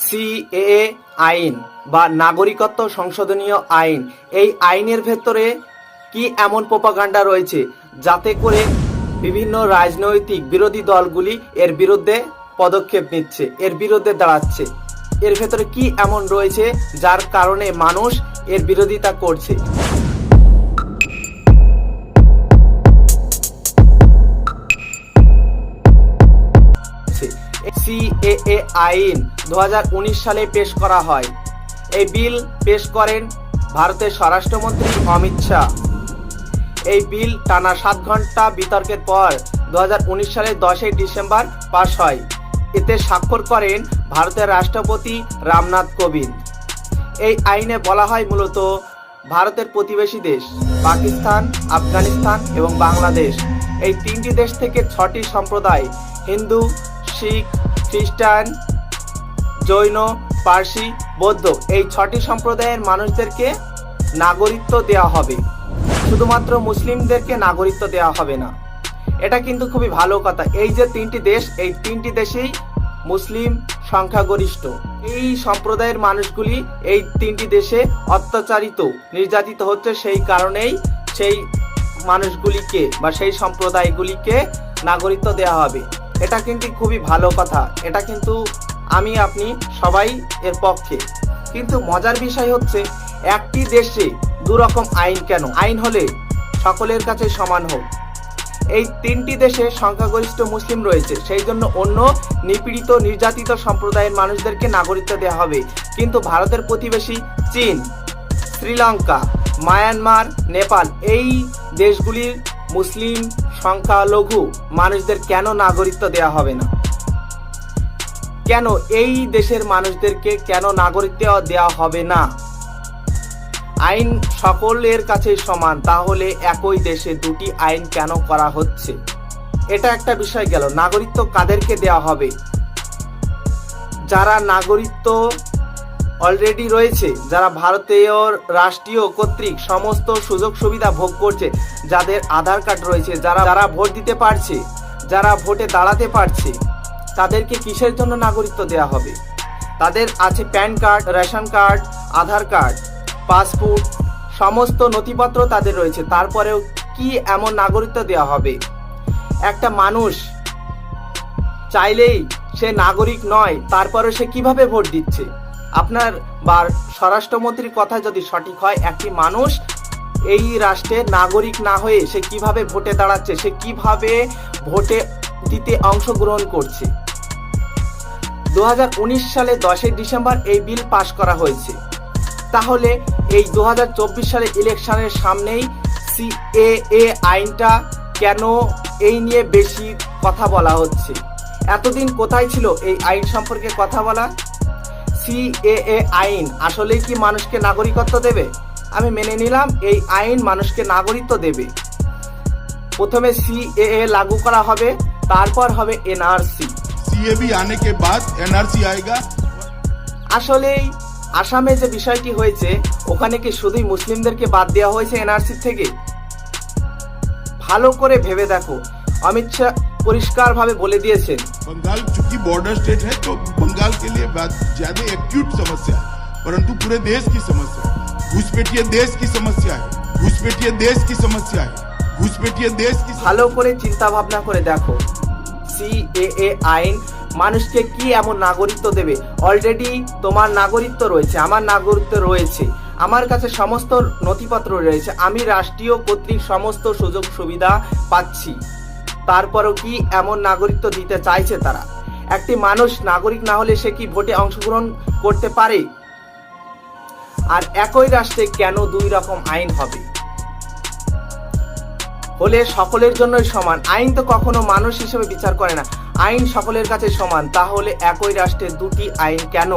CAA আইন বা নাগরিকত্ব সংশোধনীয় আইন, এই আইনের ভেতরে কি এমন প্রোপাগান্ডা রয়েছে যাতে করে বিভিন্ন রাজনৈতিক বিরোধী দলগুলি এর বিরুদ্ধে পদক্ষেপ নিচ্ছে, এর বিরুদ্ধে দাঁড়াচ্ছে। এর ভেতরে কি এমন রয়েছে যার কারণে মানুষ এর বিরোধিতা করছে? সিএএ আইন 2019 সালে পেশ করা হয়। এই বিল পেশ করেন ভারতের স্বরাষ্ট্রমন্ত্রী অমিত শাহ। এই বিল টানা 7 ঘন্টা বিতর্কের পর 2019 সালের 10 ডিসেম্বর পাশ হয়। এতে স্বাক্ষর করেন ভারতের রাষ্ট্রপতি রামনাথ কোবিন্দ। এই আইনে বলা হয় মূলত ভারতের প্রতিবেশী দেশ পাকিস্তান, আফগানিস্তান এবং বাংলাদেশ, এই 3টি দেশ থেকে 6টি সম্প্রদায় হিন্দু, শিখ, খ্রিস্টান, জৈন, পার্সি, বৌদ্ধ, এই 6টি সম্প্রদায়ের মানুষদেরকে নাগরিকত্ব দেওয়া হবে। শুধুমাত্র মুসলিমদেরকে নাগরিকত্ব দেওয়া হবে না। এটা কিন্তু খুবই ভালো কথা। এই যে 3টি দেশ, এই 3টি দেশেই মুসলিম সংখ্যাগরিষ্ঠ। এই সম্প্রদায়ের মানুষগুলি এই 3টি দেশে অত্যাচারিত, নির্যাতিত হচ্ছে। সেই কারণেই সেই মানুষগুলিকে বা সেই সম্প্রদায়গুলিকে নাগরিকত্ব দেওয়া হবে। এটা কিন্তু খুবই ভালো কথা। এটা কিন্তু আমি আপনি সবাই এর পক্ষে। কিন্তু মজার বিষয় হচ্ছে একটি দেশে দুরকম আইন কেন? আইন হলে সকলের কাছে সমান হোক। এই 3টি দেশে সংখ্যাগরিষ্ঠ মুসলিম রয়েছে, সেই জন্য অন্য নিপীড়িত, নির্যাতিত সম্প্রদায়ের মানুষদেরকে নাগরিকত্ব দেওয়া হবে। কিন্তু ভারতের প্রতিবেশী চীন, শ্রীলঙ্কা, মায়ানমার, নেপাল, এই দেশগুলির মুসলিম সংখ্যালঘু মানুষদের কেন নাগরিকত্ব দেওয়া হবে না? কেন এই দেশের মানুষদেরকে কেন নাগরিকত্ব দেওয়া হবে না? আইন সকলের কাছে সমান, তাহলে একই দেশে দুটি আইন কেন করা হচ্ছে? এটা একটা বিষয় গেল। নাগরিকত্ব কাদেরকে দেওয়া হবে? যারা নাগরিকত্ব অলরেডি রয়েছে, যারা ভারতীয় রাষ্ট্রীয় কর্তৃক সমস্ত সুযোগ সুবিধা ভোগ করছে, যাদের আধার কার্ড রয়েছে, যারা ভোট দিতে পারছে, যারা ভোটে দাঁড়াতে পারছে, তাদেরকে কিসের জন্য নাগরিকত্ব দেওয়া হবে? তাদের আছে প্যান কার্ড, রেশন কার্ড, আধার কার্ড, পাসপোর্ট, সমস্ত নথিপত্র তাদের রয়েছে। তারপরেও কি এমন নাগরিকত্ব দেওয়া হবে? একটা মানুষ চাইলেই সে নাগরিক নয়, তারপরে সে কিভাবে ভোট দিচ্ছে? আপনার বা স্বরাষ্ট্রমন্ত্রীর কথা যদি সঠিক হয়, একটি মানুষ এই রাষ্ট্রের নাগরিক না হয়ে সে কিভাবে ভোটে দাঁড়াচ্ছে, সে কিভাবে ভোটে দিতে অংশগ্রহণ করছে? 2019 সালে 10 ডিসেম্বর এই বিল পাশ করা হয়েছে। তাহলে এই 2024 সালে ইলেকশনের সামনেই সিএএ আইনটা কেন এই নিয়ে বেশি কথা বলা হচ্ছে? এতদিন কোথায় ছিল এই আইন সম্পর্কে কথা বলা? সিএএ আইন আসলেই কি মানুষকে নাগরিকত্ব দেবে? আমি মেনে নিলাম এই আইন মানুষকে নাগরিকত্ব দেবে। প্রথমে সিএএ লাগু করা হবে, তারপর হবে এনআরসি। সিএবি আনে কে বাদ এনআরসি আয়েগা। আসলেই আসামে যে বিষয়টি হয়েছে, ওখানে কি শুধুই মুসলিমদেরকে বাদ দেওয়া হয়েছে এনআরসি থেকে? ভালো করে ভেবে দেখো। অমিত শাহ পরিষ্কার ভাবে বলে দিয়েছেন, बंगाल चूंकि बॉर्डर स्टेट है तो बंगाल के लिए ज्यादा एक्यूट समस्या है, परंतु पूरे देश की समस्या है। घुसपैठिया देश की समस्या है, घुसपैठिया देश की समस्या है, घुसपैठिया देश की। ভালো করে চিন্তা ভাবনা করে দেখো, সিএএ আইন মানুষকে কি এমন নাগরিকত্ব দেবে? অলরেডি তোমার নাগরিকত্ব রয়েছে, আমার নাগরিকত্ব রয়েছে, আমার কাছে সমস্ত নথিপত্র রয়েছে, আমি রাষ্ট্রীয় কর্তৃক সমস্ত সুযোগ সুবিধা পাচ্ছি। তারপরেও কি এমন নাগরিকত্ব দিতে চাইছে তারা? একটি মানুষ নাগরিক না হলে সে কি ভোটে অংশগ্রহণ করতে পারে? আর একই রাষ্ট্রে কেন 2 রকম আইন হবে? হলে সকলের জন্যই সমান। আইন তো কখনো মানুষ হিসেবে বিচার করে না, আইন সকলের কাছে সমান। তাহলে একই রাষ্ট্রে 2টি আইন কেন?